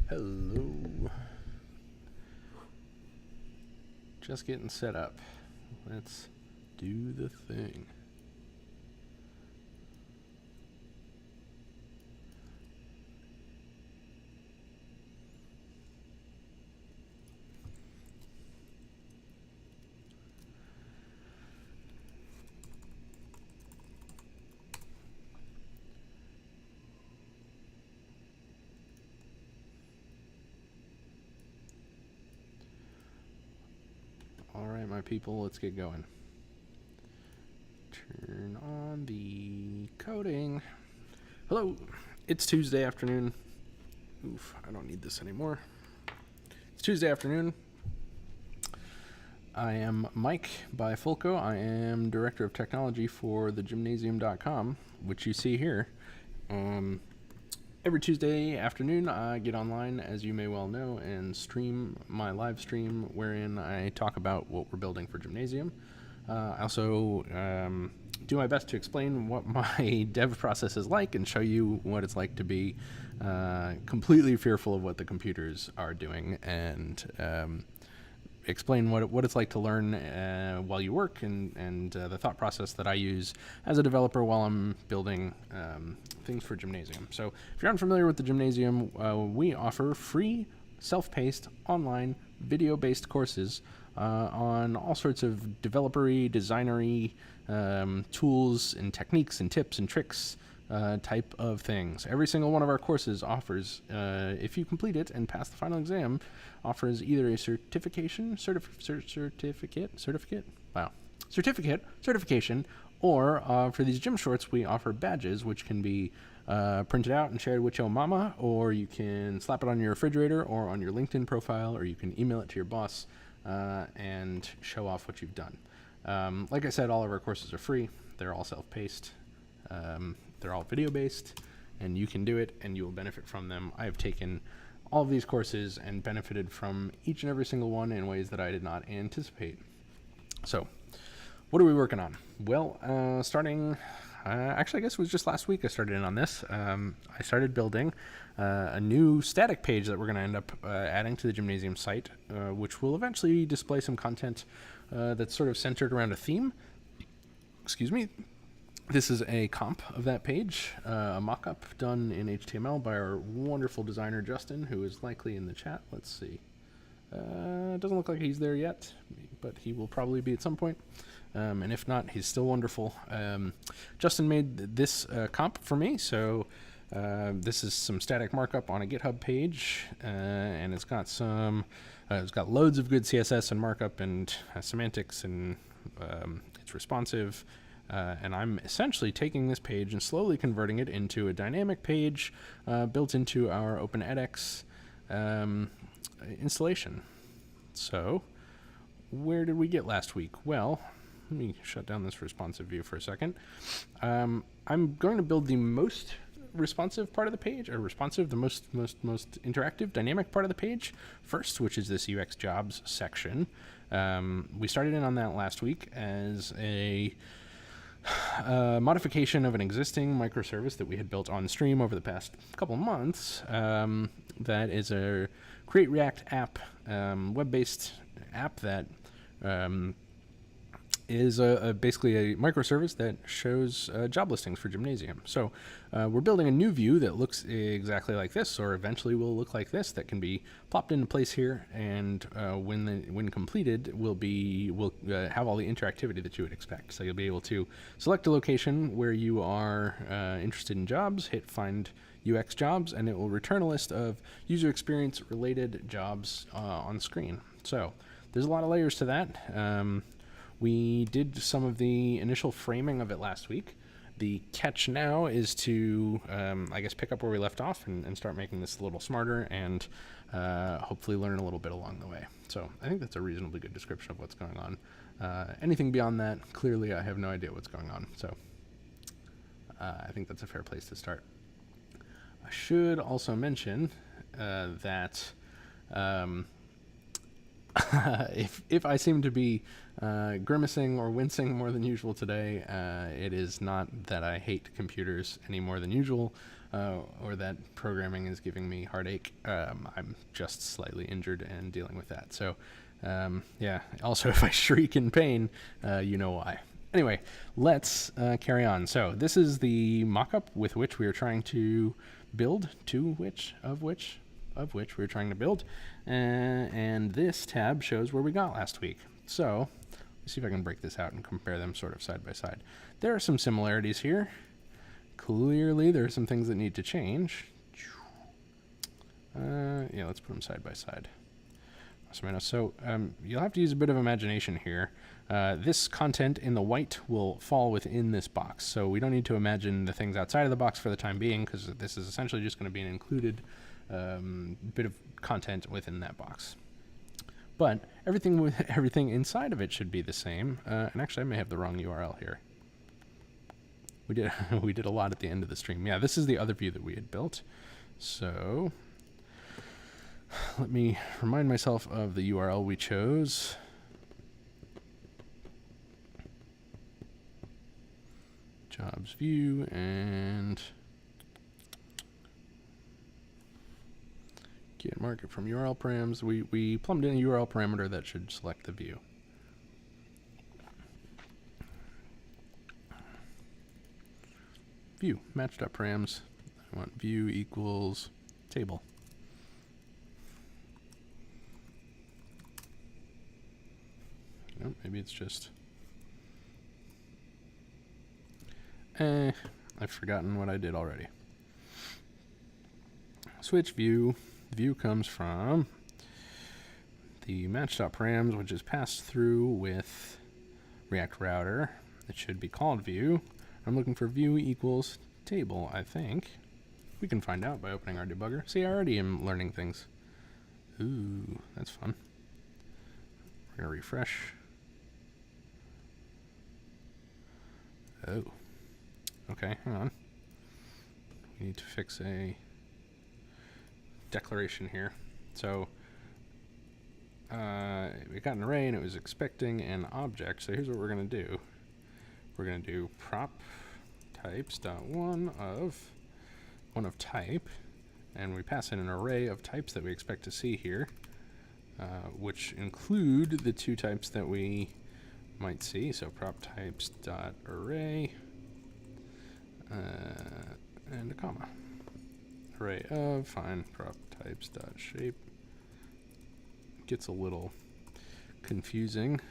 Hello. Just getting set up. Let's do the thing. Alright, my people, let's get going. Turn on the coding. Hello, it's Tuesday afternoon. Oof, I don't need this anymore. It's Tuesday afternoon. I am Mike Bifulco. I am Director of Technology for thegymnasium.com, which you see here. Every Tuesday afternoon, I get online, as you may well know, and stream my live stream wherein I talk about what we're building for Gymnasium. I also do my best to explain what my dev process is like and show you what it's like to be completely fearful of what the computers are doing, and explain what it's like to learn while you work, and the thought process that I use as a developer while I'm building things for Gymnasium. So if you're unfamiliar with the Gymnasium, we offer free, self-paced, online, video-based courses on all sorts of developer-y, designer-y tools and techniques and tips and tricks type of things. Every single one of our courses offers, if you complete it and pass the final exam, offers either a certification, or for these gym shorts, we offer badges, which can be printed out and shared with your mama, or you can slap it on your refrigerator or on your LinkedIn profile, or you can email it to your boss and show off what you've done. Like I said, all of our courses are free. They're all self-paced. They're all video-based, and you can do it, and you will benefit from them. I have taken all of these courses and benefited from each and every single one in ways that I did not anticipate. So, what are we working on? Well, actually, I guess it was just last week I started in on this. I started building a new static page that we're going to end up adding to the Gymnasium site, which will eventually display some content that's sort of centered around a theme. Excuse me. This is a comp of that page, a mock-up done in HTML by our wonderful designer, Justin, who is likely in the chat. Let's see. It doesn't look like he's there yet, but he will probably be at some point. And if not, he's still wonderful. Justin made this comp for me, so this is some static markup on a GitHub page, and it's got loads of good CSS and markup and semantics, and it's responsive. And I'm essentially taking this page and slowly converting it into a dynamic page built into our OpenEdX installation. So, where did we get last week? Well, let me shut down this responsive view for a second. I'm going to build the most responsive part of the page, or responsive, the most interactive, dynamic part of the page first, which is this UX jobs section. We started in on that last week as a modification of an existing microservice that we had built on Stream over the past couple months. That is a Create React app, web-based app that is basically a microservice that shows job listings for Gymnasium. So we're building a new view that looks exactly like this, or eventually will look like this, that can be plopped into place here, and when completed, will have all the interactivity that you would expect. So you'll be able to select a location where you are interested in jobs, hit Find UX Jobs, and it will return a list of user experience related jobs on screen. So there's a lot of layers to that. We did some of the initial framing of it last week. The catch now is to, I guess, pick up where we left off and start making this a little smarter, and hopefully learn a little bit along the way. So I think that's a reasonably good description of what's going on. Anything beyond that, clearly I have no idea what's going on. So I think that's a fair place to start. I should also mention that if I seem to be grimacing or wincing more than usual today, it is not that I hate computers any more than usual. or that programming is giving me heartache. I'm just slightly injured and dealing with that. So, yeah. Also, if I shriek in pain, you know why. Anyway, let's carry on. So this is the mock-up with which we are trying to build, of which we're trying to build, and this tab shows where we got last week. So let's see if I can break this out and compare them sort of side by side. There are some similarities here. Clearly, there are some things that need to change. Yeah, let's put them side by side. So you'll have to use a bit of imagination here. This content in the white will fall within this box, so we don't need to imagine the things outside of the box for the time being, because this is essentially just going to be an included bit of content within that box. But everything inside of it should be the same. And actually, I may have the wrong URL here. We did a lot at the end of the stream. Yeah, this is the other view that we had built. So let me remind myself of the URL we chose. Jobs view, and get market from URL params. We plumbed in a URL parameter that should select the view. View match.params. I want view equals table. Nope, maybe it's just. I've forgotten what I did already. Switch view. View comes from the match.params, which is passed through with React Router. It should be called view. I'm looking for view equals table, I think. We can find out by opening our debugger. See, I already am learning things. Ooh, that's fun. We're gonna refresh. Oh. Okay, hang on. We need to fix a declaration here. So we got an array and it was expecting an object. So here's what we're going to do. We're going to do prop types dot one of type, and we pass in an array of types that we expect to see here, which include the two types that we might see. So prop types dot array and a comma. Array of, fine, prop types dot shape. Gets a little confusing.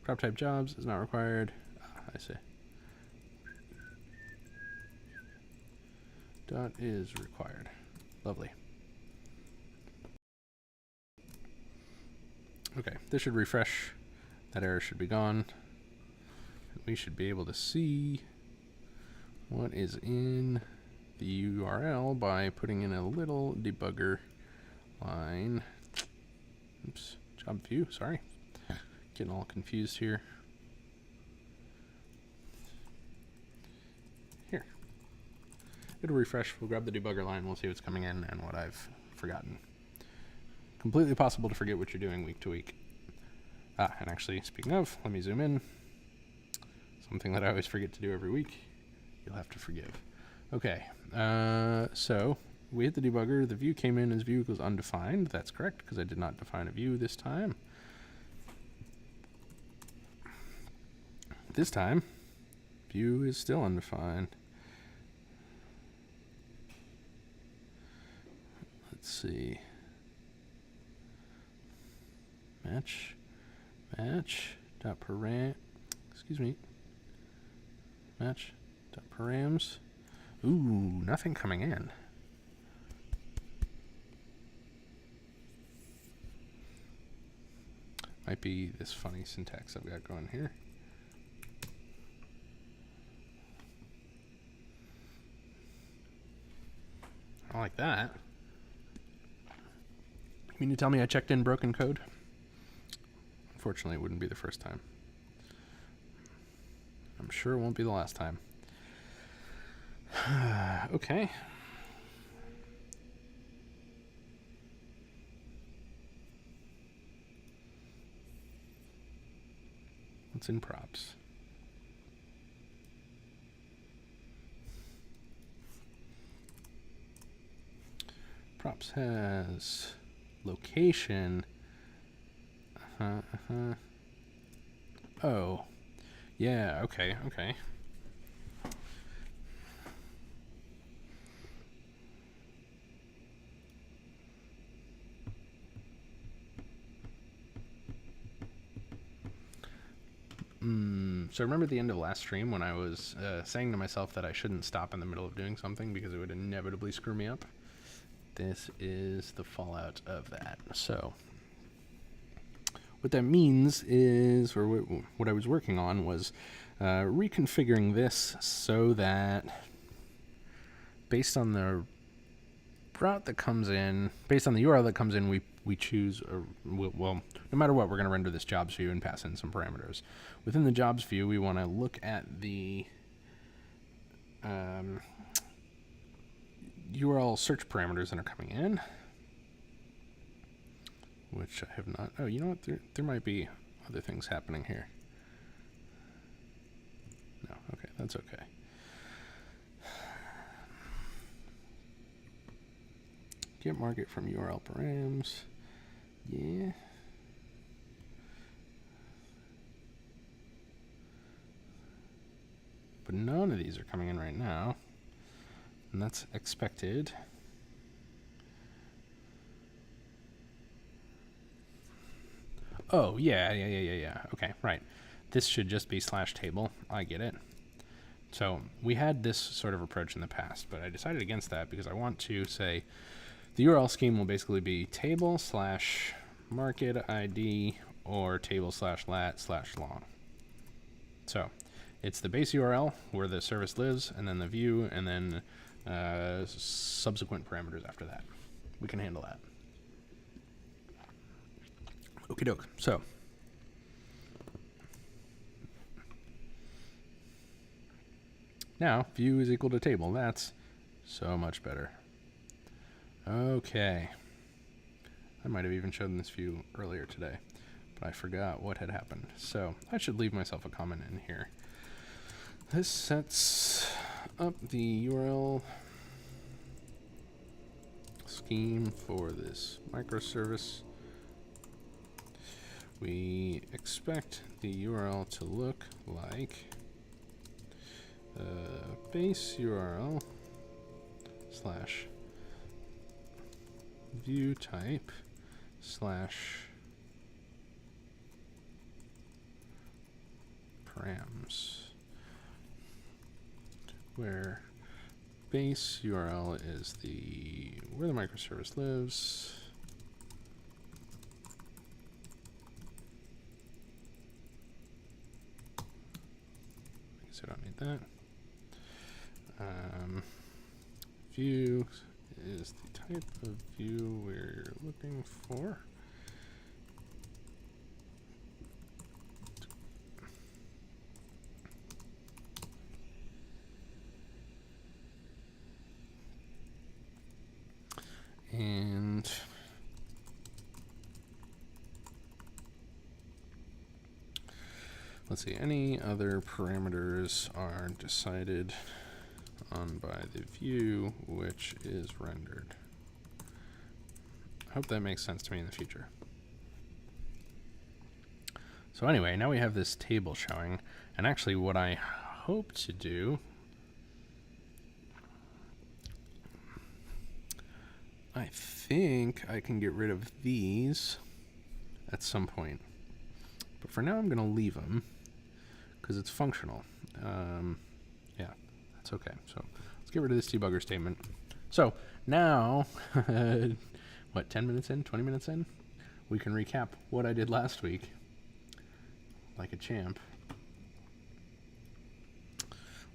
Prop type jobs is not required. I see. Dot is required. Lovely. Okay, this should refresh. That error should be gone. We should be able to see what is in the URL by putting in a little debugger line. Oops, job view, sorry. Getting all confused here. Here. It'll refresh, we'll grab the debugger line, we'll see what's coming in and what I've forgotten. Completely possible to forget what you're doing week to week. And actually, speaking of, let me zoom in. Something that I always forget to do every week. You'll have to forgive. Okay, so we hit the debugger. The view came in as view equals undefined. That's correct, because I did not define a view this time. This time, view is still undefined. Let's see. Match dot param. Excuse me. Match dot params. Ooh, nothing coming in. Might be this funny syntax I've got going here. I like that. You mean to tell me I checked in broken code? Unfortunately, it wouldn't be the first time. I'm sure it won't be the last time. Okay. What's in props? Props has location. Oh, yeah. Okay. So remember the end of last stream when I was saying to myself that I shouldn't stop in the middle of doing something because it would inevitably screw me up? This is the fallout of that. So what that means is, or what I was working on was reconfiguring this so that based on the route that comes in, based on the URL that comes in, we choose, well, no matter what, we're going to render this jobs view and pass in some parameters. Within the jobs view, we want to look at the URL search parameters that are coming in, which I have not. Oh, you know what? There might be other things happening here. No, okay, that's okay. Get market from URL params. Yeah. But none of these are coming in right now. And that's expected. Oh, yeah. Okay, right. This should just be /table. I get it. So we had this sort of approach in the past, but I decided against that because I want to say the URL scheme will basically be table/market ID or table/lat/long. So it's the base URL where the service lives, and then the view, and then subsequent parameters after that. We can handle that. Okie doke. So now view is equal to table. That's so much better. Okay. I might have even shown this view earlier today, but I forgot what had happened. So I should leave myself a comment in here. This sets up the URL scheme for this microservice. We expect the URL to look like base URL / view type / params, where base URL is where the microservice lives. I guess I don't need that. View is the type of view we're looking for. And let's see, any other parameters are decided on by the view which is rendered. I hope that makes sense to me in the future. So anyway, now we have this table showing, and actually what I hope to do, I think I can get rid of these at some point. But for now I'm going to leave them because it's functional. Yeah, that's okay. So let's get rid of this debugger statement. So now, what, 10 minutes in, 20 minutes in? We can recap what I did last week like a champ.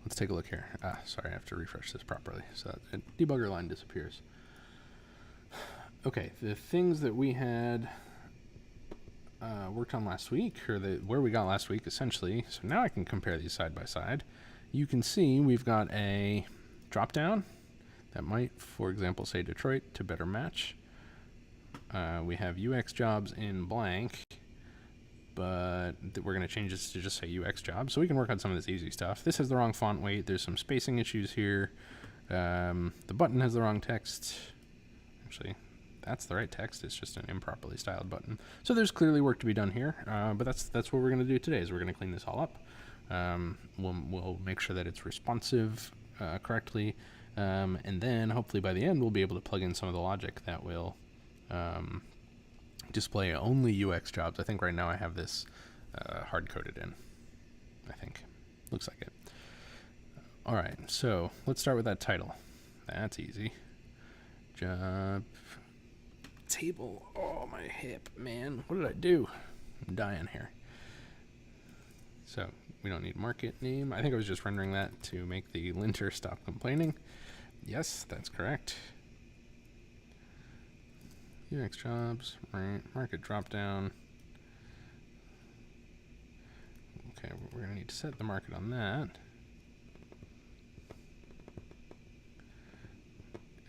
Let's take a look here. Sorry, I have to refresh this properly. So that debugger line disappears. Okay, the things that we had worked on last week, or where we got last week, essentially. So now I can compare these side by side. You can see we've got a drop-down that might, for example, say Detroit to better match. We have UX jobs in blank, but we're going to change this to just say UX jobs, so we can work on some of this easy stuff. This has the wrong font weight. There's some spacing issues here. The button has the wrong text. Actually, that's the right text. It's just an improperly styled button. So there's clearly work to be done here, but that's what we're going to do today. Is we're going to clean this all up. We'll make sure that it's responsive correctly, and then hopefully by the end we'll be able to plug in some of the logic that will display only UX jobs. I think right now I have this hard-coded in. I think. Looks like it. All right, so let's start with that title. That's easy. Job table. Oh, my hip, man. What did I do? I'm dying here. So we don't need market name. I think I was just rendering that to make the linter stop complaining. Yes, that's correct. UX jobs, right? Market drop down. Okay, we're going to need to set the market on that.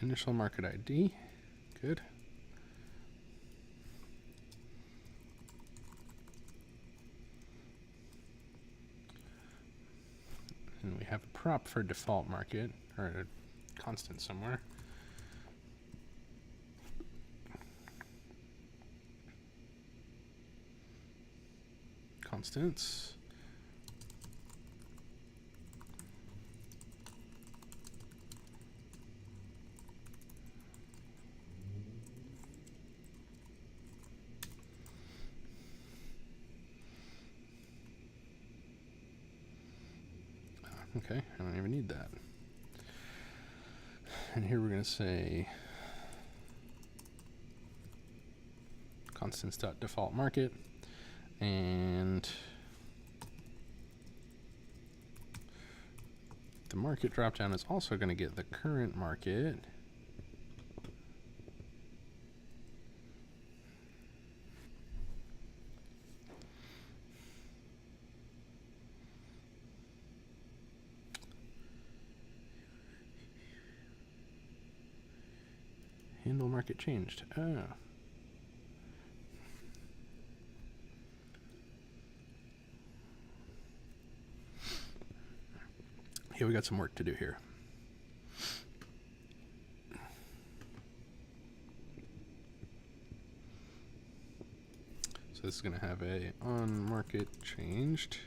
Initial market ID. Good. And we have a prop for default market, or a constant somewhere. Constants. Okay, I don't even need that. And here we're going to say constants.default market, and the market dropdown is also going to get the current market. Handle market changed. Oh. Yeah, we got some work to do here. So this is going to have a on market changed.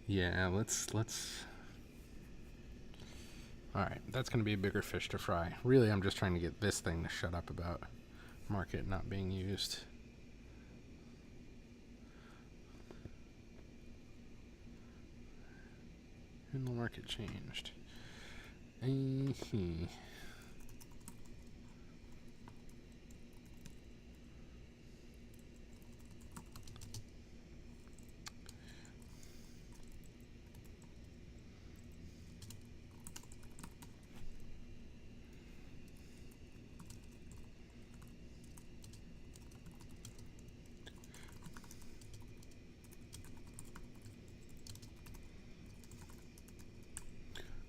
Yeah, let's all right, that's going to be a bigger fish to fry. Really, I'm just trying to get this thing to shut up about market not being used. And the market changed.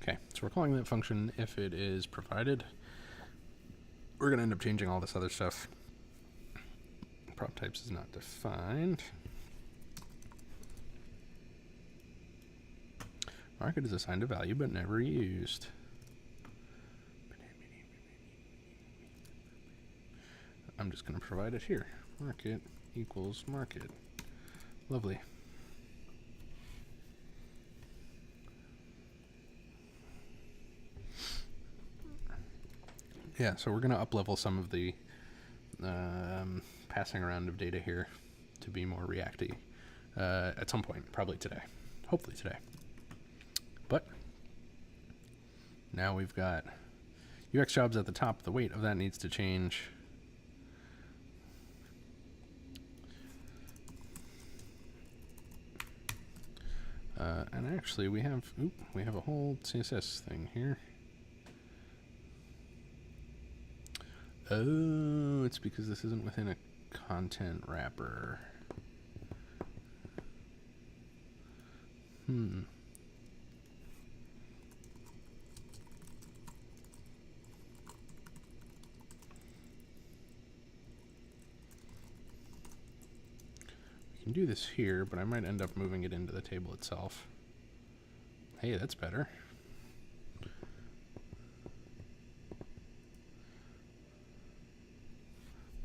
Okay, so we're calling that function if it is provided. We're going to end up changing all this other stuff. Prop types is not defined. Market is assigned a value but never used. I'm just going to provide it here. Market equals market. Lovely. Yeah, so we're going to up-level some of the passing around of data here to be more React-y at some point, probably today. Hopefully today. But now we've got UX jobs at the top. The weight of that needs to change. And actually we have a whole CSS thing here. Oh, it's because this isn't within a content wrapper. We can do this here, but I might end up moving it into the table itself. Hey, that's better.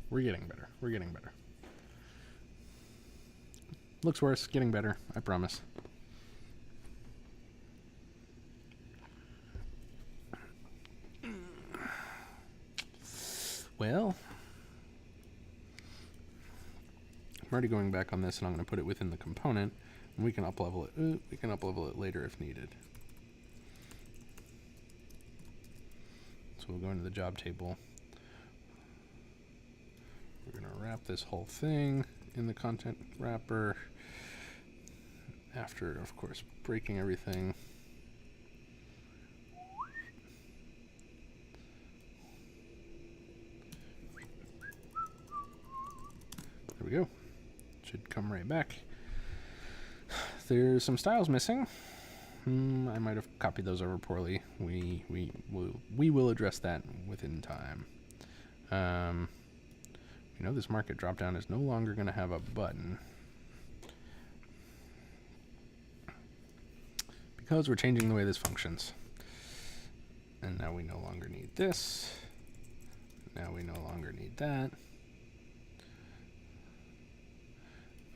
We're getting better. We're getting better. Looks worse, getting better, I promise. Well, I'm already going back on this, and I'm going to put it within the component, and we can up-level it. We can up-level it later if needed. So we'll go into the job table. We're going to wrap this whole thing in the content wrapper after, of course, breaking everything. There we go. Should come right back. There's some styles missing. I might have copied those over poorly. We will address that within time. You know, this market dropdown is no longer going to have a button because we're changing the way this functions. And now we no longer need this. Now we no longer need that.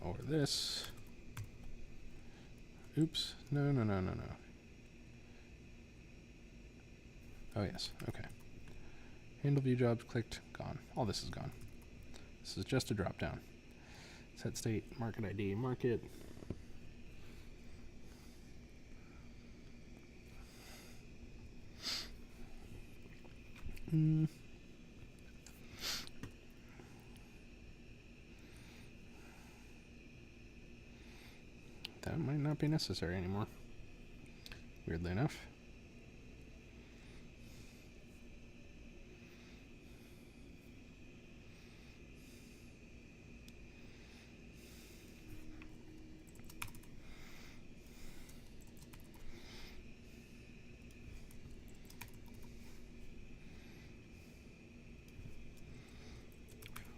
Or this. Oops. No. Oh, yes. Okay. Handle view jobs clicked. Gone. All this is gone. This is just a drop down. Set state, market ID, market. That might not be necessary anymore, weirdly enough.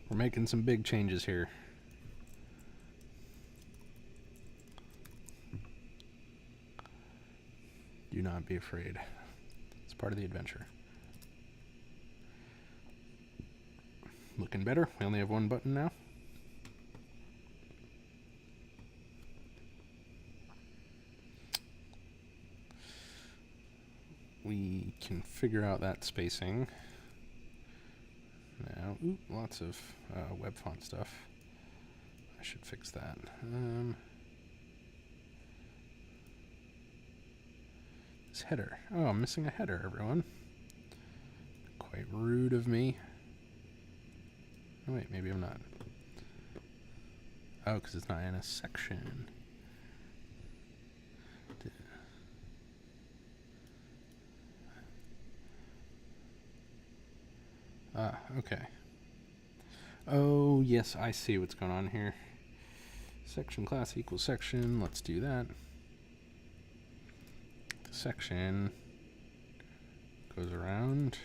We're making some big changes here. Do not be afraid. It's part of the adventure. Looking better. We only have one button now. We can figure out that spacing. Now, lots of web font stuff. I should fix that. This header. Oh, I'm missing a header, everyone. Quite rude of me. Oh, wait, maybe I'm not. Oh, because it's not in a section. Okay. Oh, yes, I see what's going on here. Section class equals section. Let's do that. The section goes around.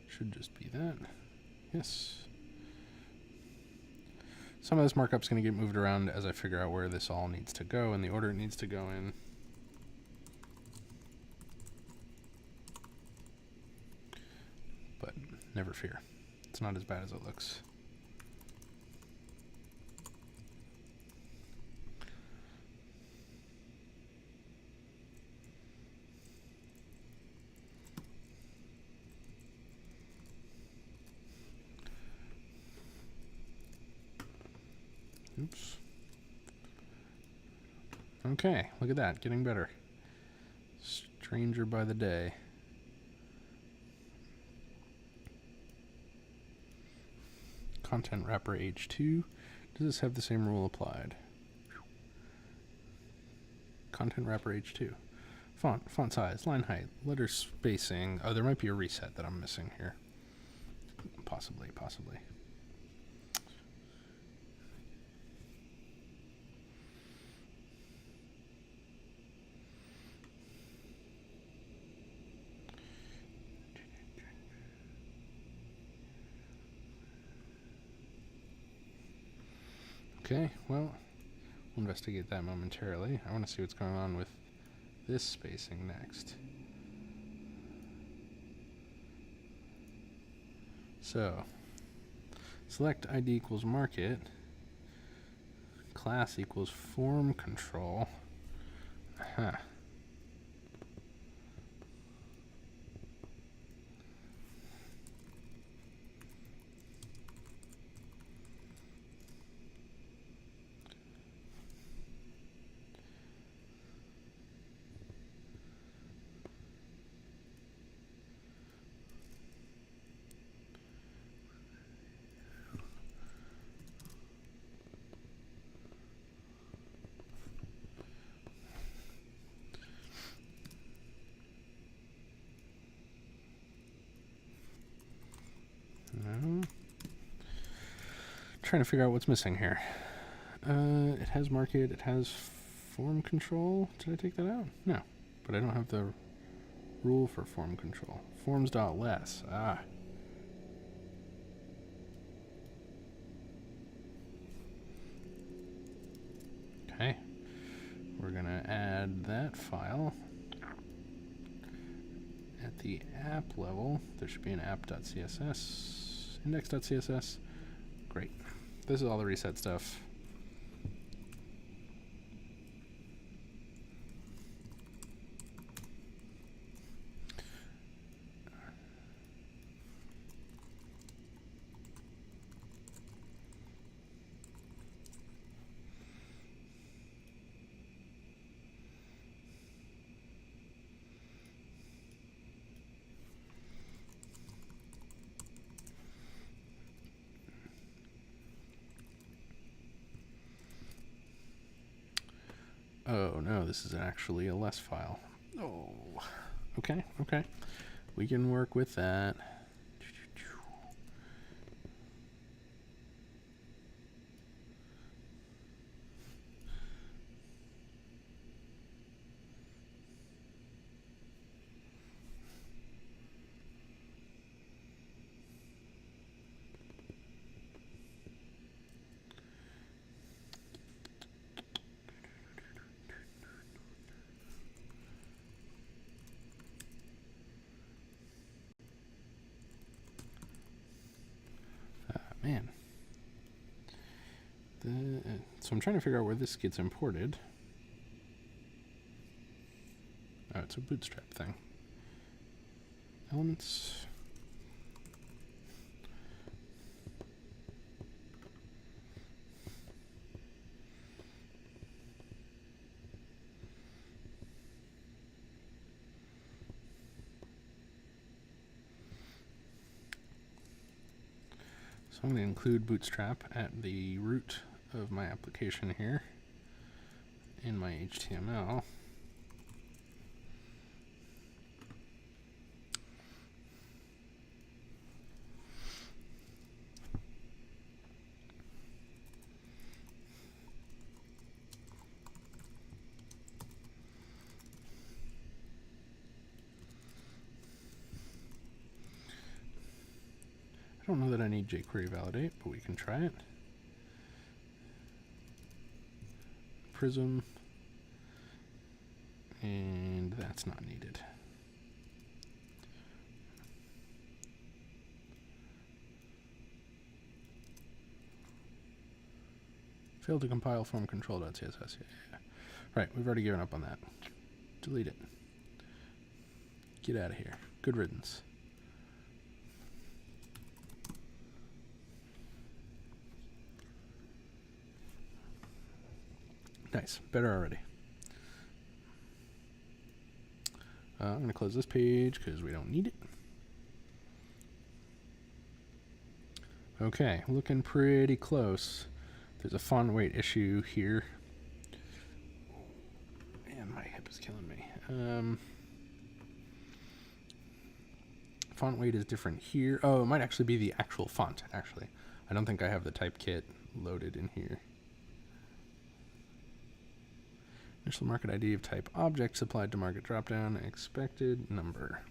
Should just be that. Yes. Some of this markup's going to get moved around as I figure out where this all needs to go and the order it needs to go in. But never fear. It's not as bad as it looks. Oops. Okay, look at that, getting better. Stranger by the day. Content wrapper H2. Does this have the same rule applied? Content wrapper H2. font size, line height, letter spacing. Oh, there might be a reset that I'm missing here. Possibly. Okay, well, we'll investigate that momentarily. I want to see what's going on with this spacing next. So, select ID equals market, class equals form control. Huh. No. Trying to figure out what's missing here. It has market, it has form control. Did I take that out? No, but I don't have the rule for form control. Forms.less. Okay. We're going to add that file. At the app level, there should be an app.css, index.css. Great. This is all the reset stuff. Oh no, this is actually a less file. Oh, okay. We can work with that. Man. So I'm trying to figure out where this gets imported. Oh, it's a bootstrap thing. Elements. So I'm going to include Bootstrap at the root of my application here in my HTML. I don't know that I need jQuery validate, but we can try it. Prism, and that's not needed. Failed to compile form control.css. Yeah. Right, we've already given up on that. Delete it. Get out of here. Good riddance. Nice, better already. I'm going to close this page because we don't need it. Okay, looking pretty close. There's a font weight issue here. And my hip is killing me. Font weight is different here. Oh, it might actually be the actual font, actually. I don't think I have the type kit loaded in here. Initial market ID of type object supplied to market dropdown. Expected number.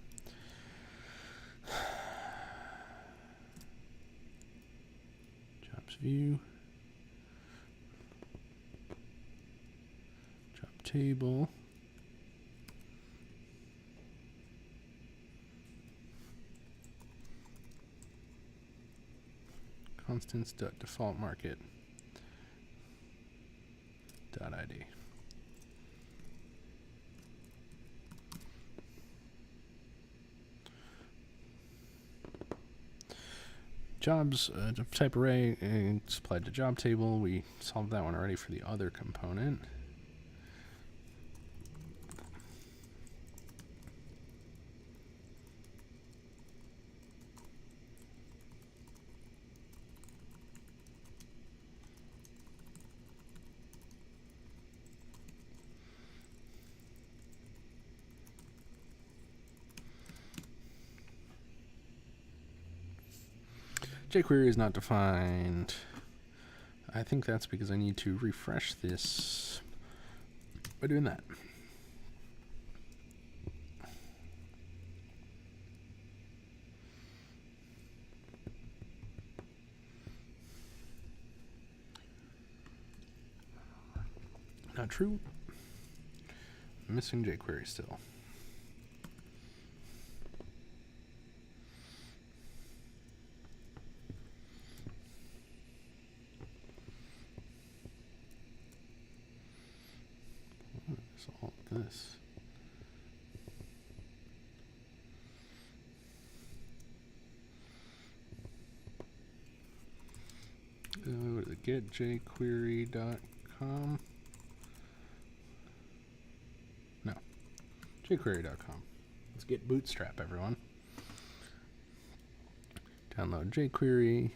Jobs view. Job table. Constants.default market. .id. Jobs type array supplied to job table. We solved that one already for the other component. jQuery is not defined. I think that's because I need to refresh this by doing that. Not true. Missing jQuery still. All this. Go to getjquery.com. No, jQuery.com. Let's get Bootstrap, everyone. Download jQuery,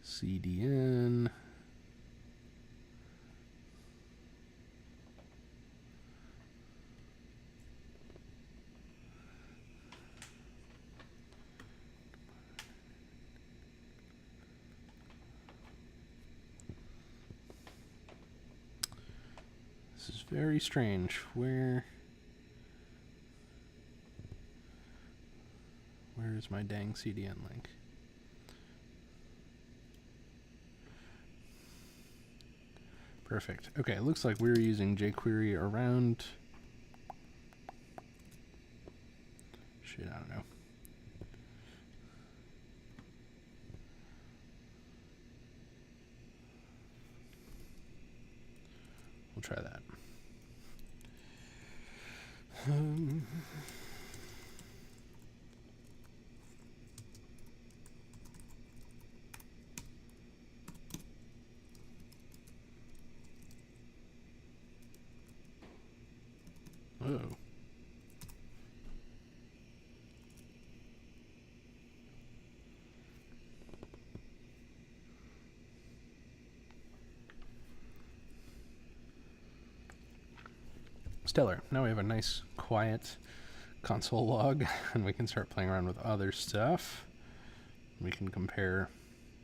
CDN. This is very strange. Where is my dang CDN link? Perfect. Okay, it looks like we're using jQuery around... Shit, I don't know. We'll try that. Oh. Stellar. Now we have a nice, quiet console log, and we can start playing around with other stuff. We can compare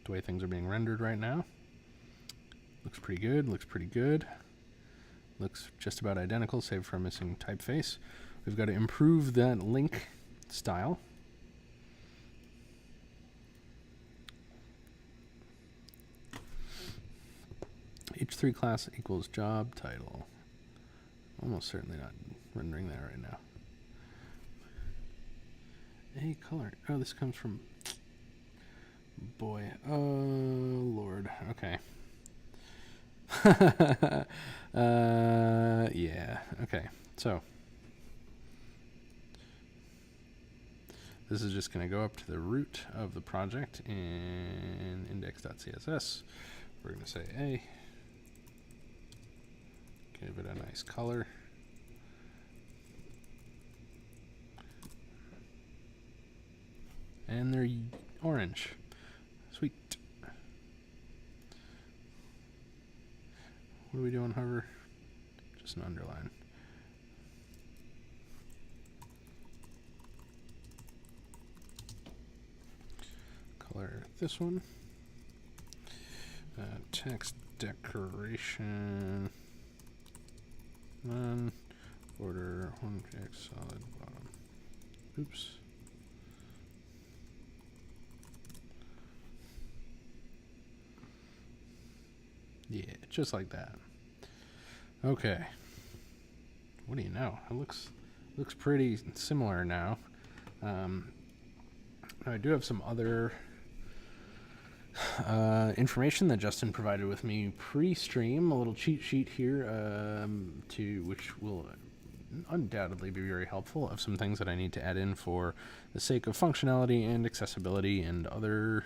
the way things are being rendered right now. Looks pretty good, looks pretty good. Looks just about identical, save for a missing typeface. We've got to improve that link style. H3 class equals job title. Almost certainly not rendering that right now. A color. Oh, this comes from... Boy. Oh, Lord. Okay. Yeah. Okay. So this is just going to go up to the root of the project in index.css. We're going to say A. Give it a nice color. And they're orange. Sweet. What do we do on hover? Just an underline. with this one. Text decoration. None. Border 1 px solid bottom. Oops. Yeah, just like that. Okay. What do you know? It looks pretty similar now. I do have some other information that Justin provided with me pre-stream, a little cheat sheet here, which will undoubtedly be very helpful, of some things that I need to add in for the sake of functionality and accessibility and other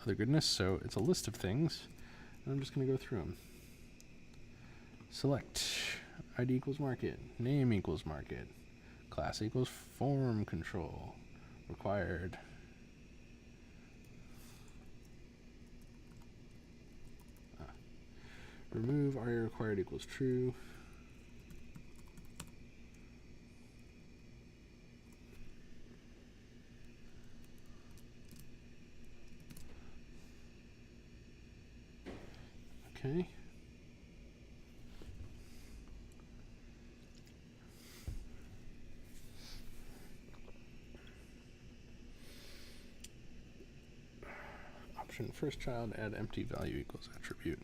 goodness. So it's a list of things, and I'm just going to go through them. Select ID equals market, name equals market, class equals form control, required. Remove ARIA required equals true. Okay. Option first child, add empty value equals attribute.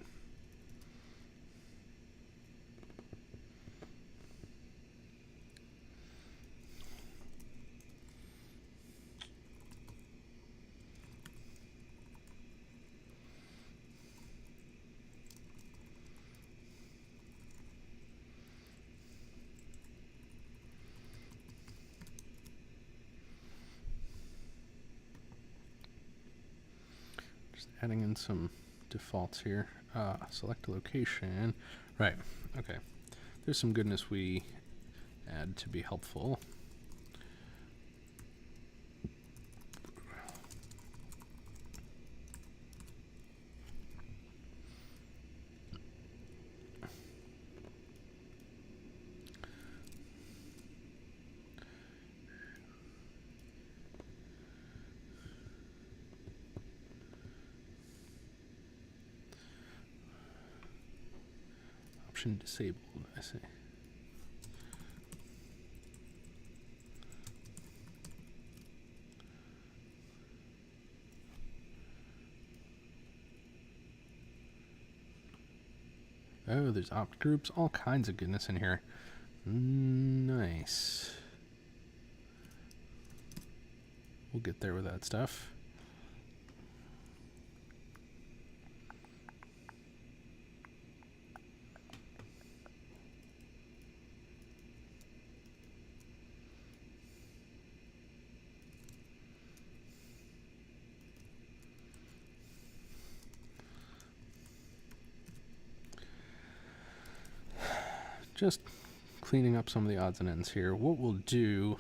Adding in some defaults here. Select a location. Right. Okay. There's some goodness we add to be helpful. Option disabled, I see. Oh, there's opt groups, all kinds of goodness in here. Nice. We'll get there with that stuff. Just cleaning up some of the odds and ends here. What we'll do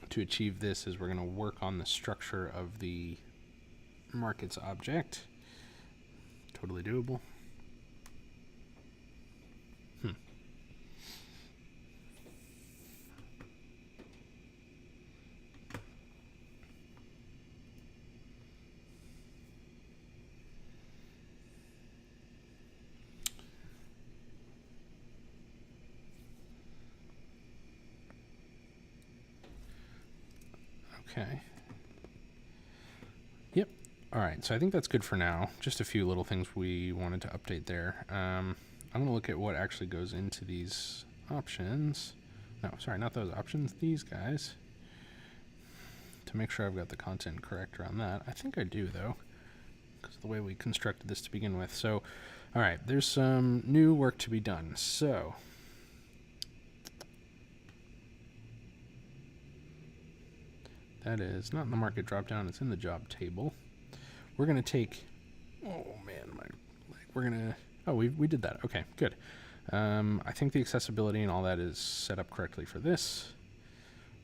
to achieve this is we're going to work on the structure of the markets object. Totally doable. Okay. Yep. All right. So I think that's good for now. Just a few little things we wanted to update there. I'm going to look at what actually goes into these options. No, sorry, not those options. These guys. To make sure I've got the content correct around that. I think I do, though, because of the way we constructed this to begin with. So, all right. There's some new work to be done. So that is not in the market dropdown, it's in the job table. We're going to take, oh man, we're going to, oh, we did that. Okay, good. I think the accessibility and all that is set up correctly for this.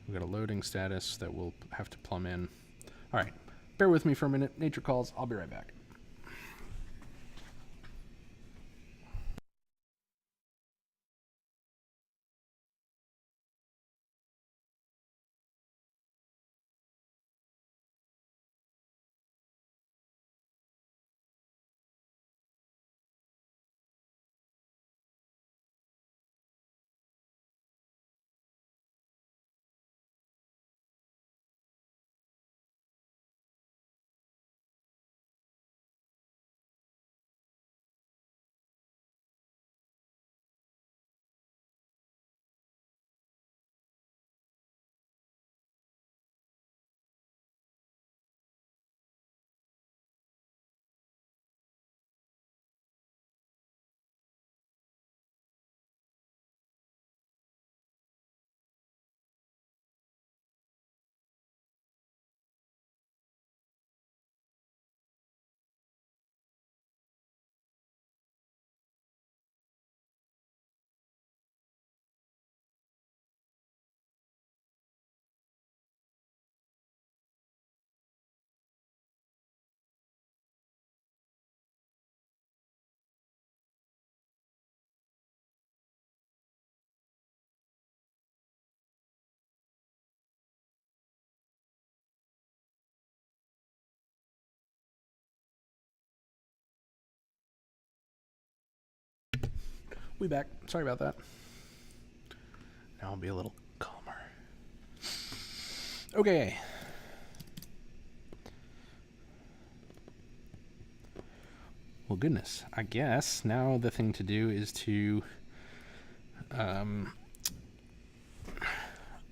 We've got a loading status that we'll have to plumb in. All right, bear with me for a minute. Nature calls. I'll be right back. We back. Sorry about that. Now I'll be a little calmer. Okay. Well, goodness. I guess now the thing to do is to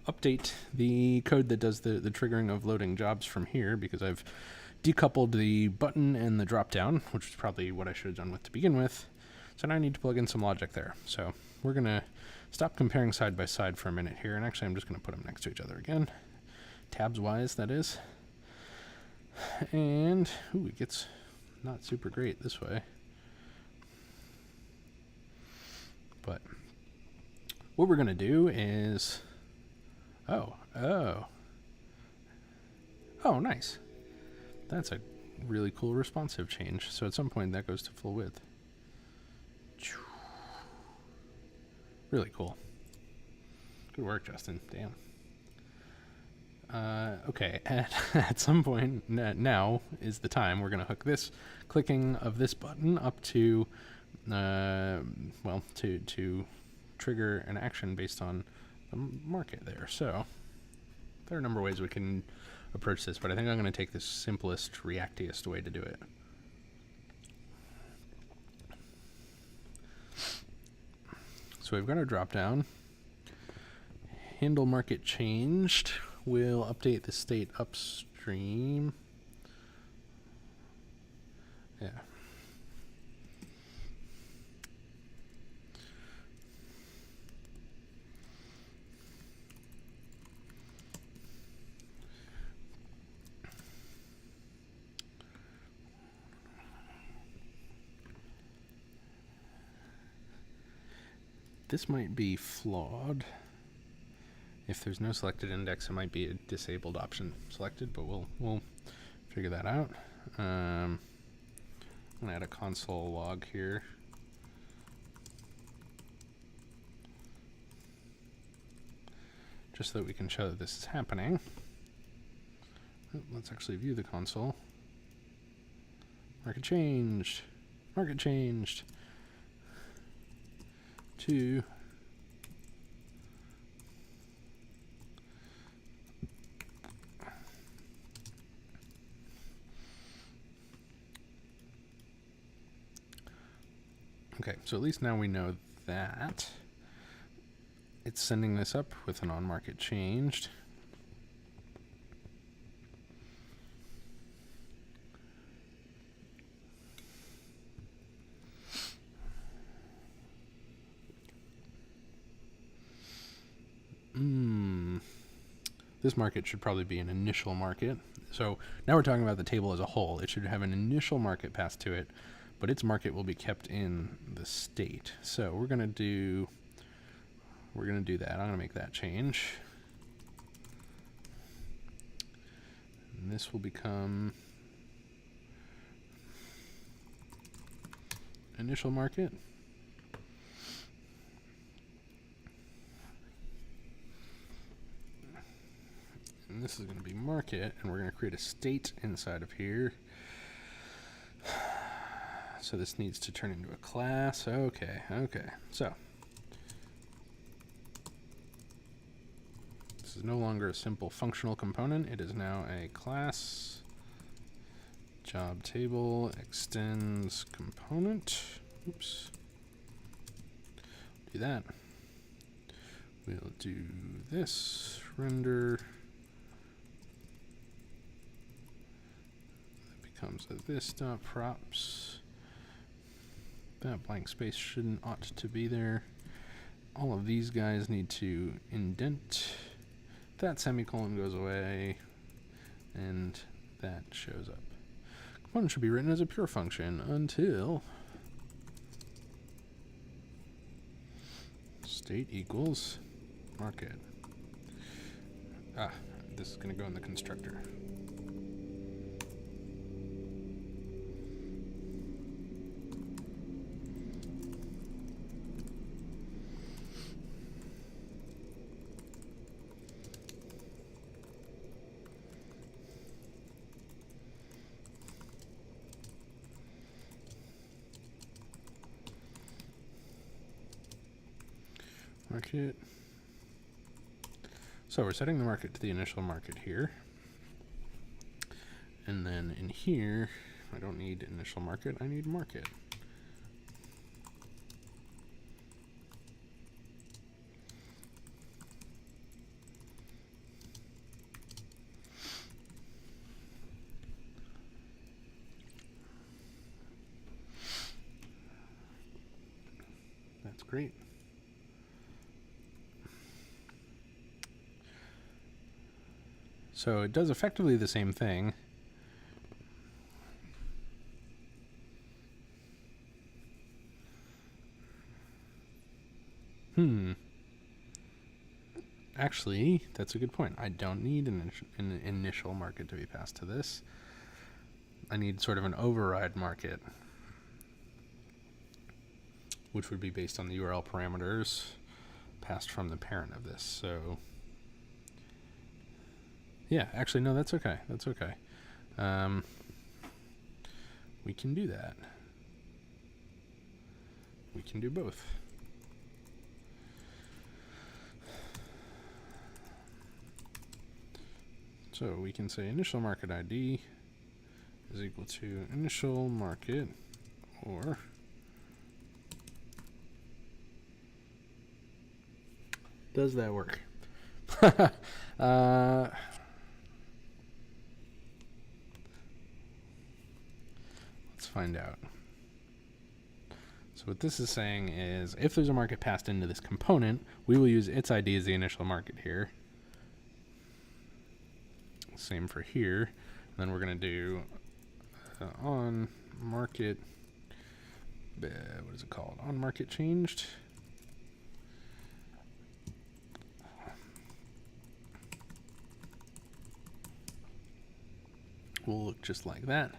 update the code that does the triggering of loading jobs from here, because I've decoupled the button and the drop down, which is probably what I should have done with to begin with. So now I need to plug in some logic there. So we're going to stop comparing side by side for a minute here, and actually I'm just going to put them next to each other again. Tabs wise, that is. And, ooh, it gets not super great this way. But what we're going to do is... Oh, nice. That's a really cool responsive change. So at some point that goes to full width. Really cool. Good work, Justin. Damn. Okay, at some point now is the time we're going to hook this clicking of this button up to, to trigger an action based on the market there. So there are a number of ways we can approach this, but I think I'm going to take the simplest, reactiest way to do it. So we've got our drop down. Handle market changed. We'll update the state upstream. Yeah. This might be flawed. If there's no selected index, it might be a disabled option selected, but we'll figure that out. I'm gonna add a console log here. Just so that we can show that this is happening. Let's actually view the console. Market changed. Market changed. 2. Okay, so at least now we know that it's sending this up with an on-market changed. This market should probably be an initial market. So now we're talking about the table as a whole. It should have an initial market passed to it, but its market will be kept in the state. So we're gonna do that. I'm gonna make that change. And this will become initial market. And this is going to be market, and we're going to create a state inside of here. So this needs to turn into a class. Okay. So this is no longer a simple functional component. It is now a class. Job table extends component. Oops. Do that. We'll do this. Render. Comes as this dot props. That blank space ought to be there. All of these guys need to indent. That semicolon goes away, and that shows up. Component should be written as a pure function until state equals market. This is going to go in the constructor. Market. So we're setting the market to the initial market here. And then in here, I don't need initial market, I need market. That's great. So it does effectively the same thing. Actually, that's a good point. I don't need an initial market to be passed to this. I need sort of an override market, which would be based on the URL parameters passed from the parent of this. So yeah, actually, no, that's okay. That's okay. We can do that. We can do both. So we can say initial market ID is equal to initial market, or does that work? Let's find out. So what this is saying is if there's a market passed into this component, we will use its ID as the initial market here. Same for here. And then we're going to do on market, what is it called? On market changed. Will look just like that.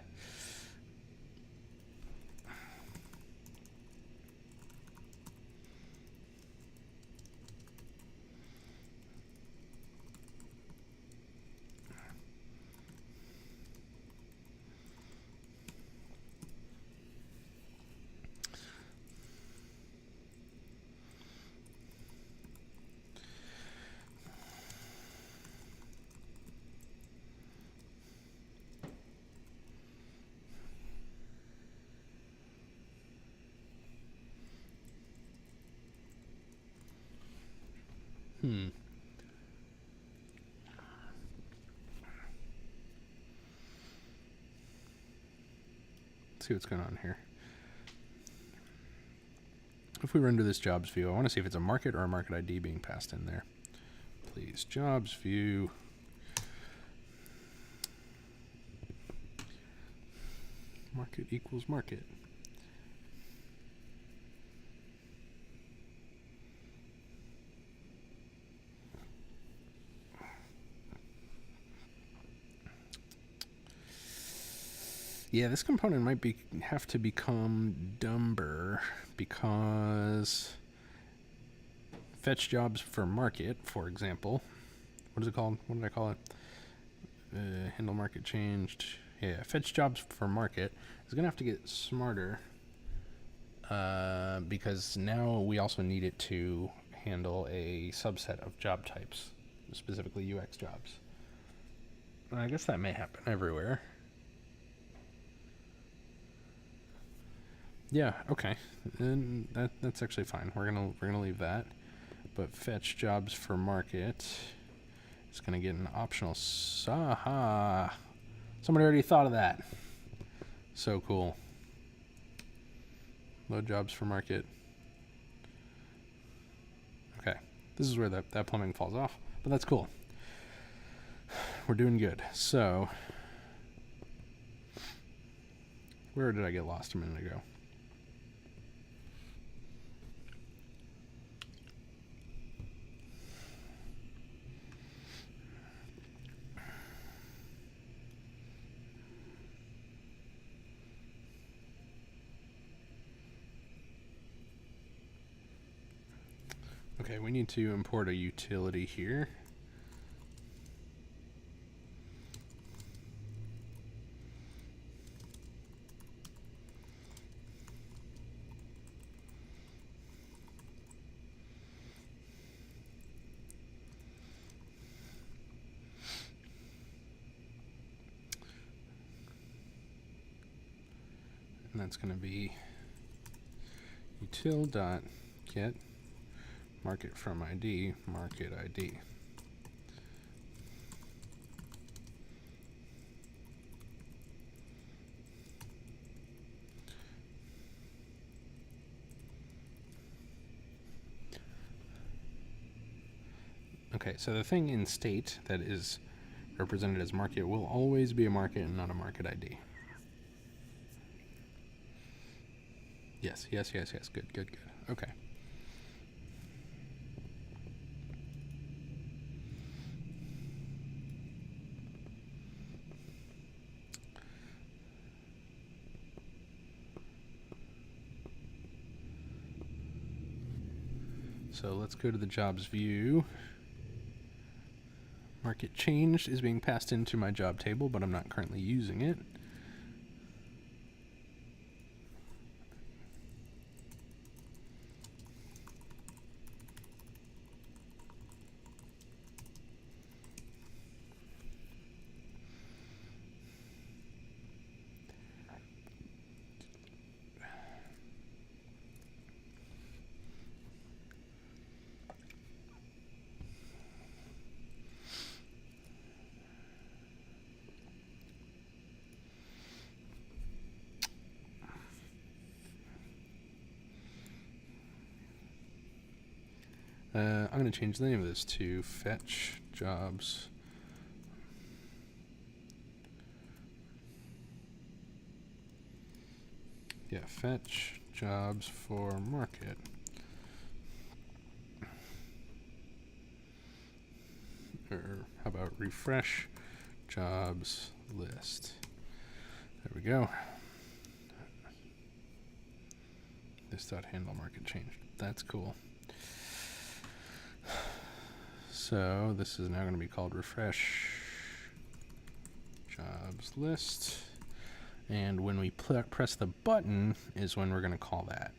Let's see what's going on here. If we render this jobs view, I want to see if it's a market or a market ID being passed in there. Please, jobs view. Market equals market. Yeah, this component might have to become dumber because fetch jobs for market, for example. What is it called? What did I call it? Handle market changed. Yeah, fetch jobs for market is going to have to get smarter because now we also need it to handle a subset of job types, specifically UX jobs. I guess that may happen everywhere. Yeah, okay. And that's actually fine. We're gonna leave that. But fetch jobs for market is gonna get an optional Saha. Somebody already thought of that. So cool. Load jobs for market. Okay. This is where that plumbing falls off, but that's cool. We're doing good. So where did I get lost a minute ago? Okay, we need to import a utility here. and that's going to be util.get market from ID, market ID. Okay, so the thing in state that is represented as market will always be a market and not a market ID. Yes. Good. Okay. So let's go to the jobs view. Market changed is being passed into my job table, but I'm not currently using it. I'm going to change the name of this to fetch jobs. Yeah, fetch jobs for market. Or how about refresh jobs list? There we go. This dot handle market changed. That's cool. So this is now going to be called refresh jobs list. And when we press the button is when we're going to call that.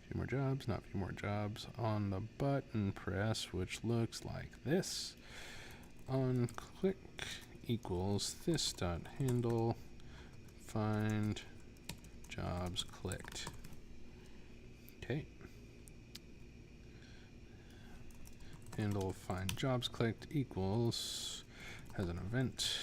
Few more jobs, not few more jobs. On the button press, which looks like this. On click equals this dot handle find jobs clicked. Okay. Handle find jobs clicked equals has an event.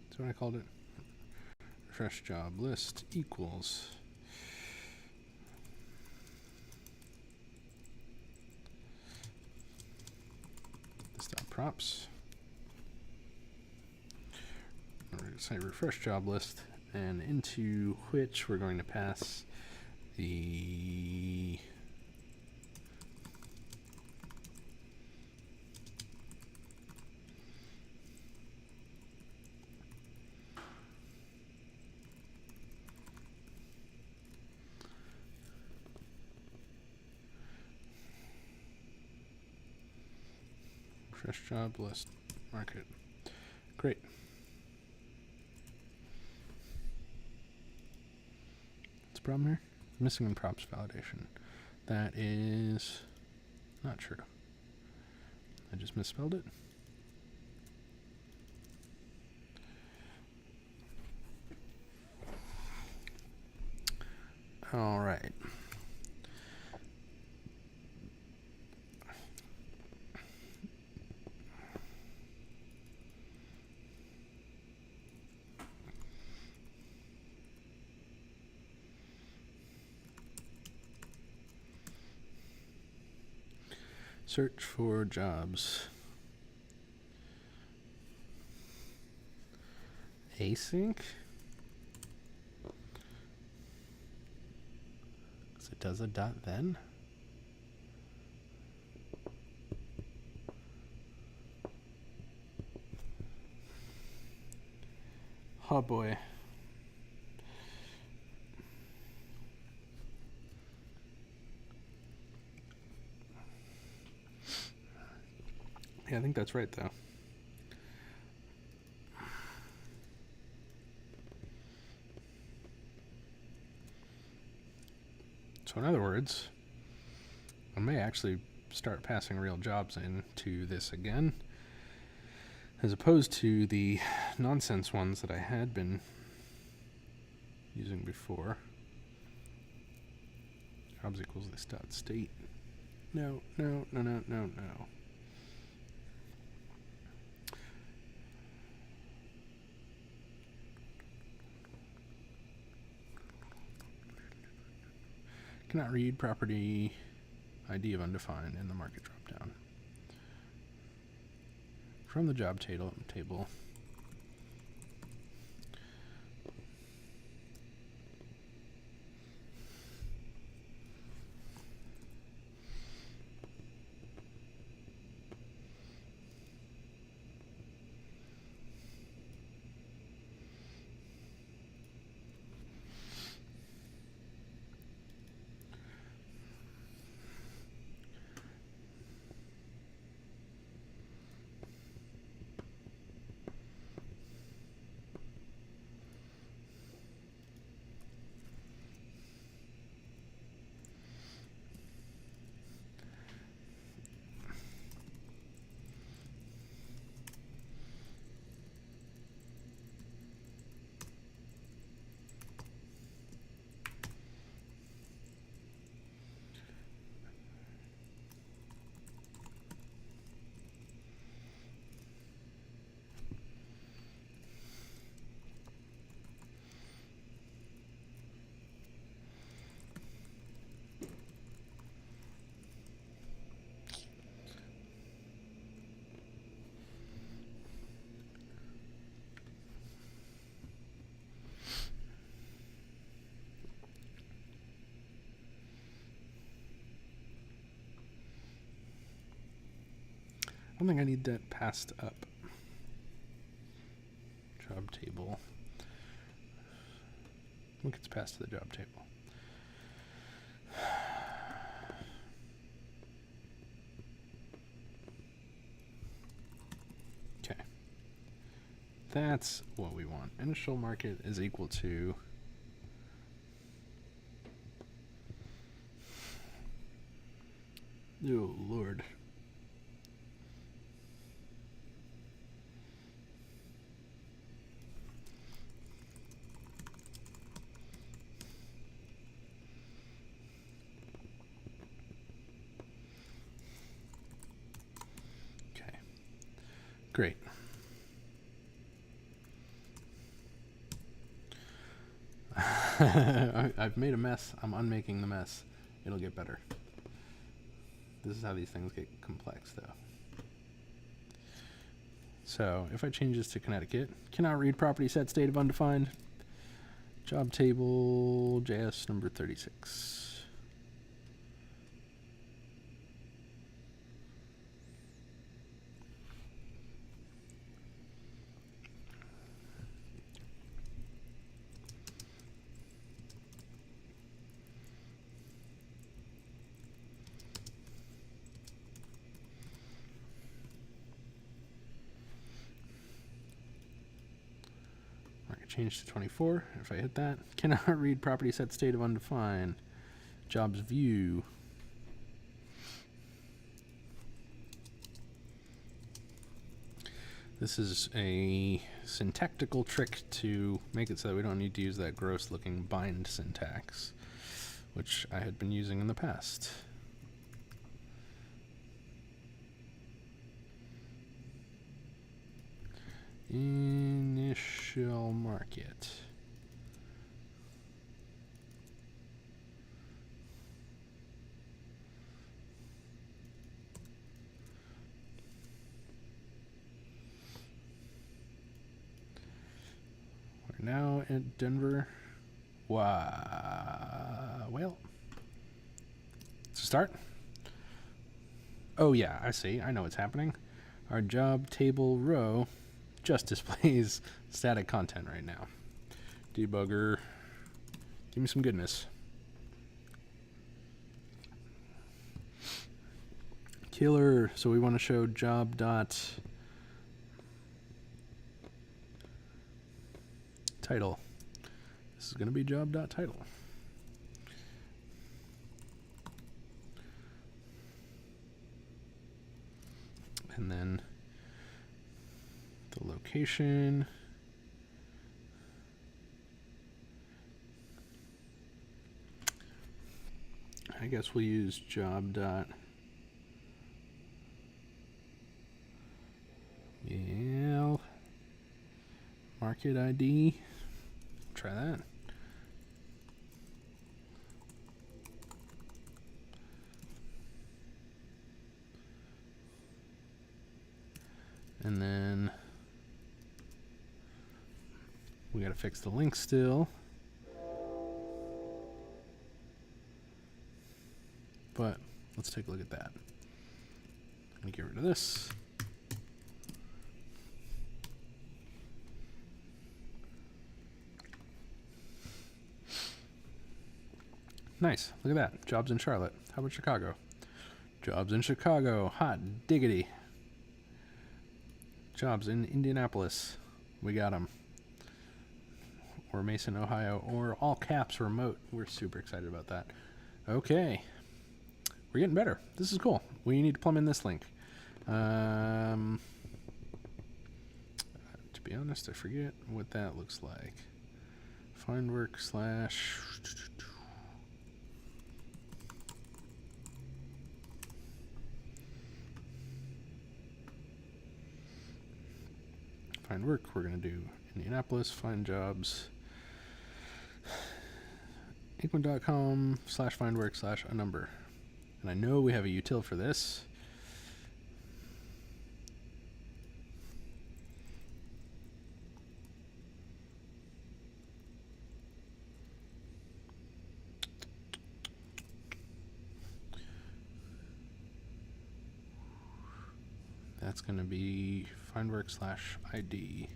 That's what I called it. Refresh job list equals this dot props. We're going to say refresh job list, and into which we're going to pass the refresh job list market. Great. What's the problem here? Missing in props validation. That is not true. I just misspelled it. All right. Search for jobs. Async? Because it does a dot then? Oh boy. Yeah, I think that's right though. So in other words, I may actually start passing real jobs into this again, as opposed to the nonsense ones that I had been using before. Jobs equals this dot state. No. Cannot read property ID of undefined in the market dropdown. From the job table. I don't think I need that passed up. Job table. What gets passed to the job table? Okay. That's what we want. Initial market is equal to oh Lord. Okay. Great. I've made a mess. I'm unmaking the mess. It'll get better. This is how these things get complex, though. So if I change this to Connecticut, cannot read property set state of undefined. Job table JS number 36. Change to 24. If I hit that, cannot read property set state of undefined. Jobs view. This is a syntactical trick to make it so that we don't need to use that gross looking bind syntax, which I had been using in the past. Initial market. We're now at Denver. Wow. Well, start. Oh yeah, I see. I know what's happening. Our job table row just displays static content right now. Debugger, give me some goodness. Killer, so we want to show job dot title. This is going to be job dot title. and then the location. I guess we'll use job dot. Yeah. Market ID. Try that. And then we got to fix the link still. But let's take a look at that. Let me get rid of this. Nice. Look at that. Jobs in Charlotte. How about Chicago? Jobs in Chicago. Hot diggity. Jobs in Indianapolis. We got them. Or Mason, Ohio. Or all caps remote. We're super excited about that. Okay. We're getting better. This is cool. We need to plumb in this link. To be honest, I forget what that looks like. Findwork slash... Find work. We're going to do Indianapolis, find jobs. Inkwin.com/findwork/a number. And I know we have a util for this. That's going to be findwork/ID.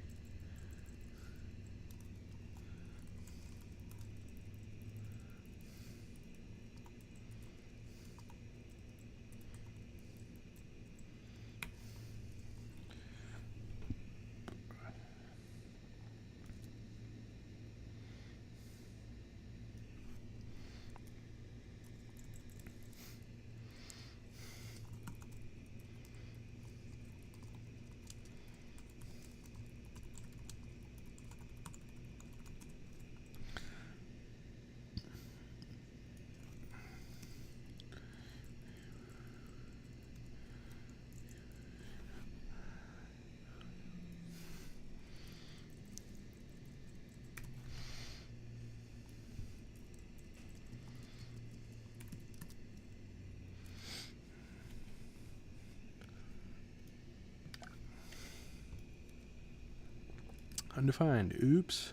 Undefined. Oops.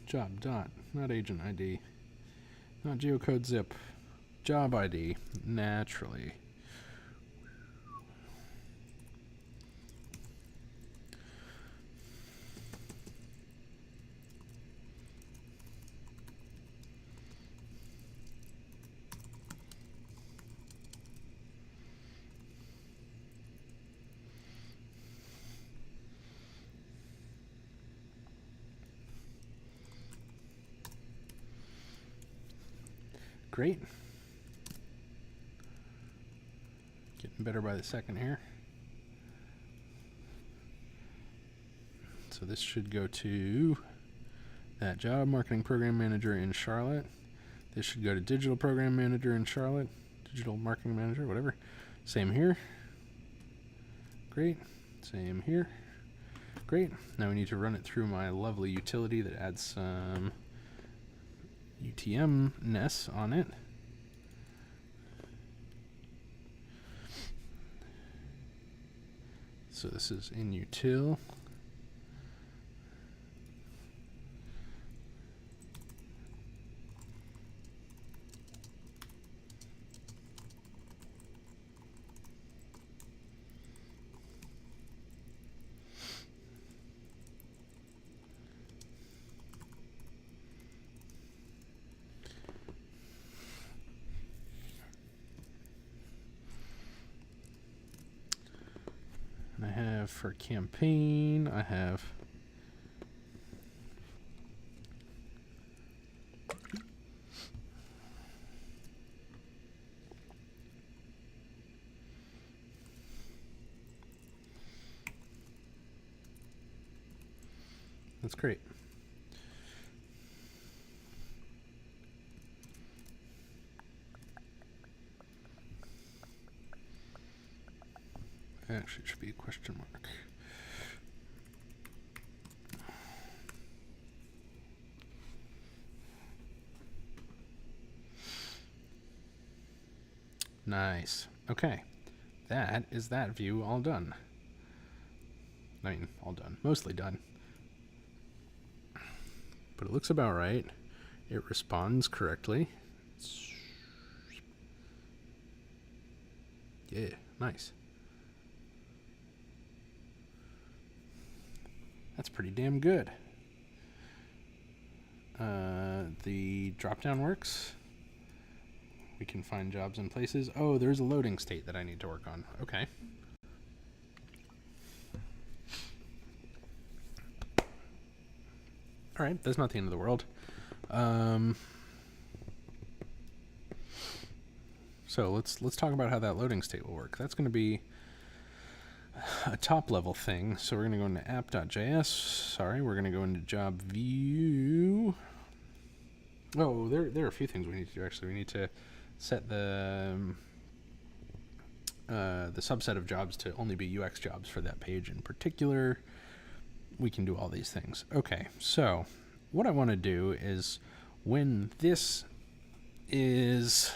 Job dot. Not agent ID. Not geocode zip. Job ID. Naturally. Great. Getting better by the second here. So this should go to that job, marketing program manager in Charlotte. This should go to digital program manager in Charlotte, digital marketing manager, whatever. Same here. Great. Same here. Great. Now we need to run it through my lovely utility that adds some UTM-ness on it. So this is in util. I have for campaign, I have That's great. Actually, it should be a question mark. Nice. Okay. That is that view all done. I mean, all done. Mostly done. But it looks about right. It responds correctly. Yeah, nice. That's pretty damn good. The drop-down works. We can find jobs in places. Oh, there's a loading state that I need to work on. Okay. All right, that's not the end of the world. So let's talk about how that loading state will work. That's going to be a top-level thing. So we're going to go into app.js. Sorry, we're going to go into job view. Oh, there are a few things we need to do, actually. We need to set the subset of jobs to only be UX jobs for that page in particular. We can do all these things. Okay, so what I want to do is when this is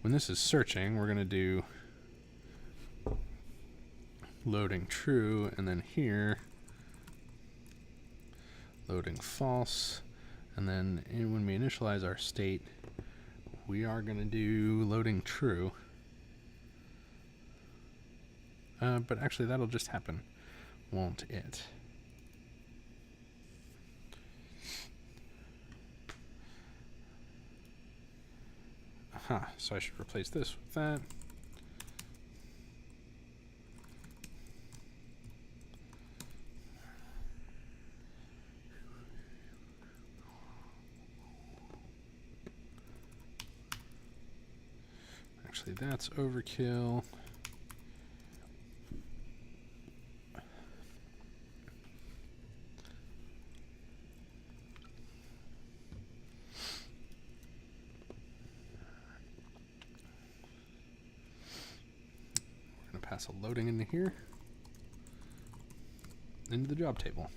searching, we're going to do loading true, and then here loading false, and then when we initialize our state, we are going to do loading true. But actually that'll just happen, won't it? Aha, so I should replace this with that. Actually, that's overkill. Pass a loading into here, into the job table.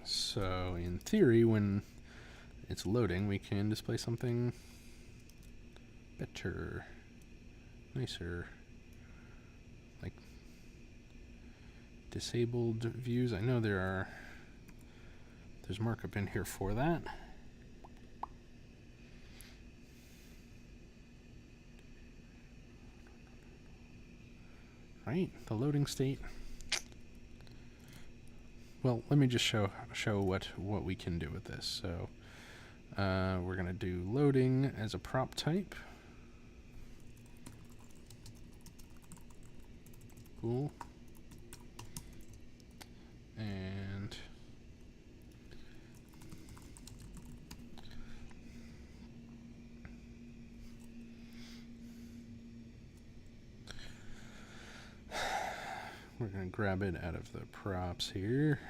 So in theory, when it's loading, we can display something better, nicer, like disabled views. I know there's markup in here for that. Right, the loading state. Well, let me just show what we can do with this. So we're going to do loading as a prop type. Cool. And we're going to grab it out of the props here.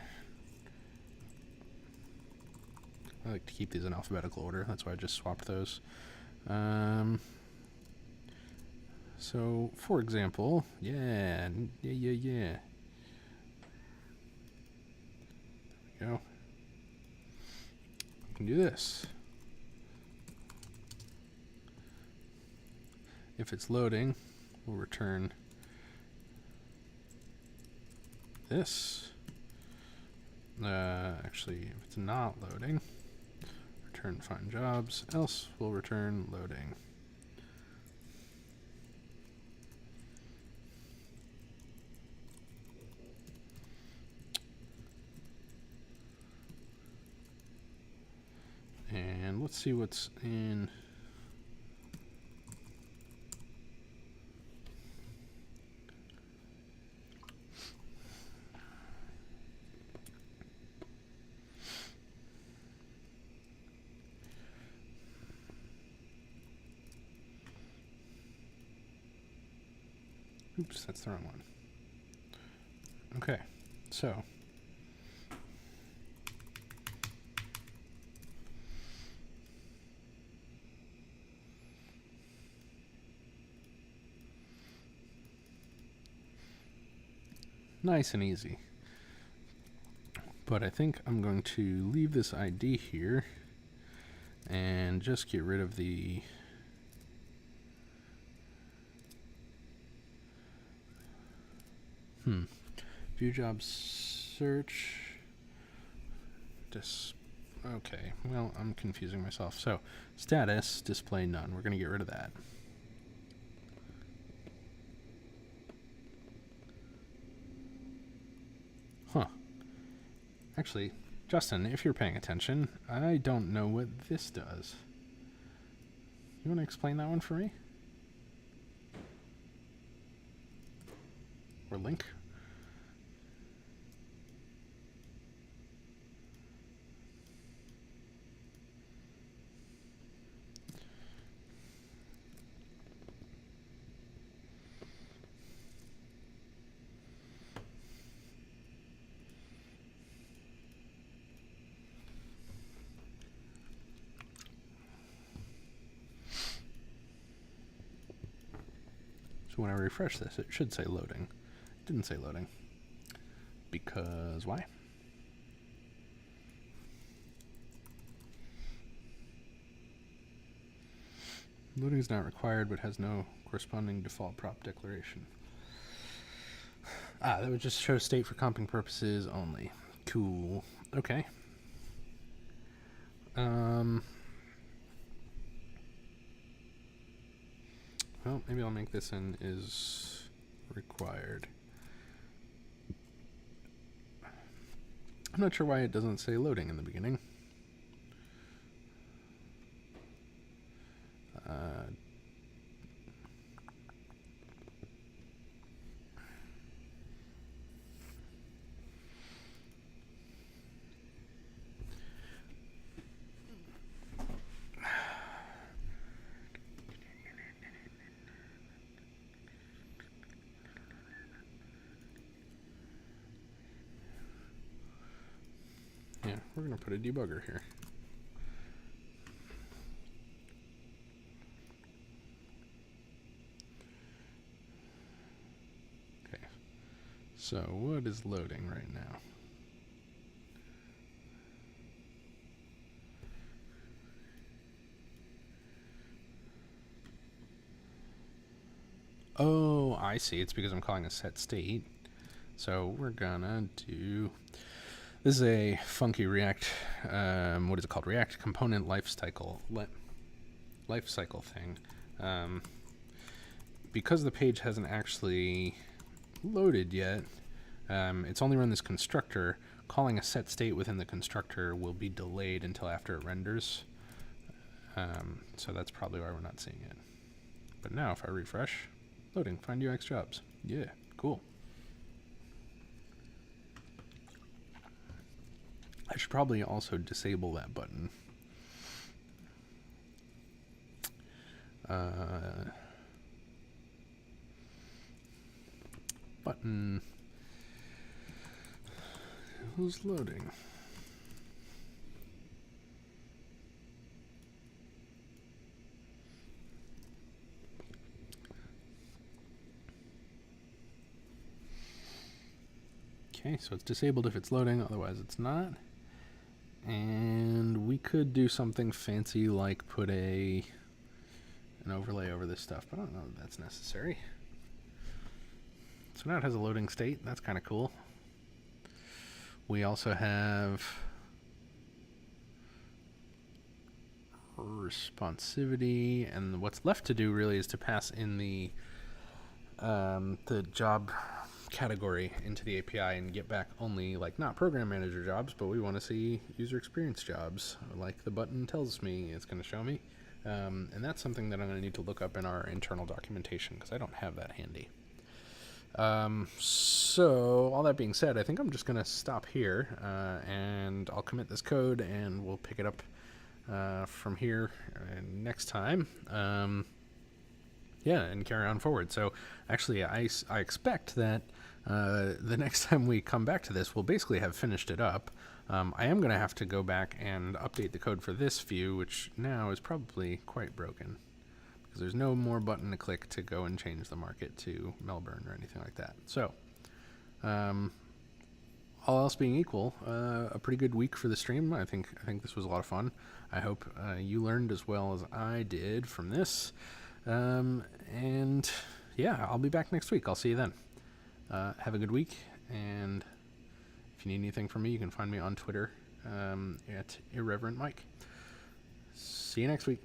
I like to keep these in alphabetical order. That's why I just swapped those. So, for example, yeah. There we go. We can do this. If it's loading, we'll return this. Actually, if it's not loading, return find jobs, else we'll return loading. And let's see what's in. Oops, that's the wrong one. Okay, so nice and easy. But I think I'm going to leave this ID here and just get rid of the view job search. Okay, well, I'm confusing myself. So status display none. We're going to get rid of that. Huh. Actually, Justin, if you're paying attention, I don't know what this does. You want to explain that one for me? Or Link? So when I refresh this, it should say loading. It didn't say loading. Because why? Loading is not required, but has no corresponding default prop declaration. That would just show state for comping purposes only. Cool. Okay. Well, maybe I'll make this in is required. I'm not sure why it doesn't say loading in the beginning. Yeah, we're going to put a debugger here. Okay, so what is loading right now? Oh, I see. It's because I'm calling a set state. So we're gonna do... This is a funky React, what is it called? React component lifecycle thing. Because the page hasn't actually loaded yet, it's only run this constructor. Calling a set state within the constructor will be delayed until after it renders. So that's probably why we're not seeing it. But now if I refresh, loading, find UX jobs. Yeah, cool. I should probably also disable that button. Button. Who's loading? Okay, so it's disabled if it's loading, otherwise it's not. And we could do something fancy like put an overlay over this stuff, but I don't know that that's necessary. So now it has a loading state. That's kind of cool. We also have responsivity, and what's left to do really is to pass in the job category into the API and get back only, like, not program manager jobs, but we want to see user experience jobs, like the button tells me it's going to show me. And that's something that I'm going to need to look up in our internal documentation because I don't have that handy. So all that being said, I think I'm just going to stop here, and I'll commit this code and we'll pick it up from here next time. Yeah, and carry on forward. So actually, I expect that the next time we come back to this, we'll basically have finished it up. I am going to have to go back and update the code for this view, which now is probably quite broken, because there's no more button to click to go and change the market to Melbourne or anything like that. So all else being equal, a pretty good week for the stream. I think this was a lot of fun. I hope you learned as well as I did from this. And yeah, I'll be back next week. I'll see you then. Have a good week, and if you need anything from me, you can find me on Twitter at Irreverent Mike. See you next week.